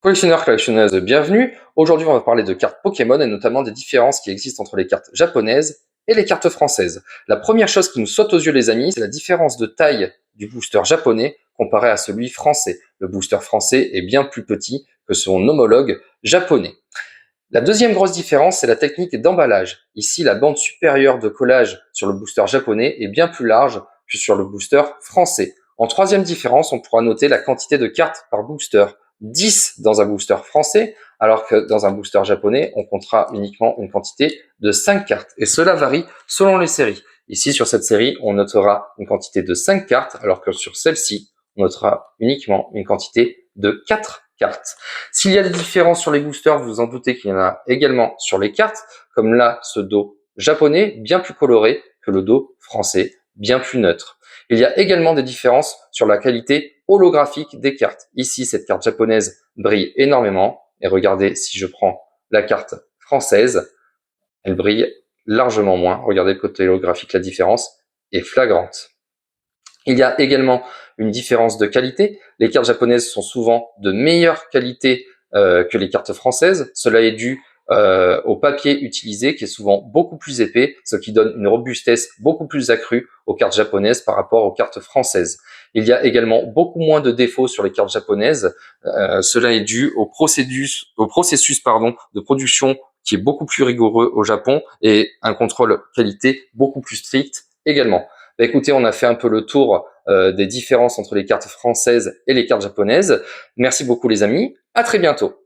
Collectionneurs, collectionneuses, bienvenue. Aujourd'hui, on va parler de cartes Pokémon et notamment des différences qui existent entre les cartes japonaises et les cartes françaises. La première chose qui nous saute aux yeux, les amis, c'est la différence de taille du booster japonais comparé à celui français. Le booster français est bien plus petit que son homologue japonais. La deuxième grosse différence, c'est la technique d'emballage. Ici, la bande supérieure de collage sur le booster japonais est bien plus large que sur le booster français. En troisième différence, on pourra noter la quantité de cartes par booster. 10 dans un booster français, alors que dans un booster japonais, on comptera uniquement une quantité de 5 cartes. Et cela varie selon les séries. Ici, sur cette série, on notera une quantité de 5 cartes, alors que sur celle-ci, on notera uniquement une quantité de 4 cartes. S'il y a des différences sur les boosters, vous vous en doutez qu'il y en a également sur les cartes, comme là, ce dos japonais, bien plus coloré que le dos français, bien plus neutre. Il y a également des différences sur la qualité holographique des cartes. Ici, cette carte japonaise brille énormément. Et regardez, si je prends la carte française, elle brille largement moins. Regardez le côté holographique, la différence est flagrante. Il y a également une différence de qualité. Les cartes japonaises sont souvent de meilleure qualité que les cartes françaises. Cela est dû au papier utilisé qui est souvent beaucoup plus épais, ce qui donne une robustesse beaucoup plus accrue aux cartes japonaises par rapport aux cartes françaises. Il y a également beaucoup moins de défauts sur les cartes japonaises. Cela est dû au processus de production qui est beaucoup plus rigoureux au Japon et un contrôle qualité beaucoup plus strict également. Bah, écoutez, on a fait un peu le tour des différences entre les cartes françaises et les cartes japonaises. Merci beaucoup les amis, à très bientôt.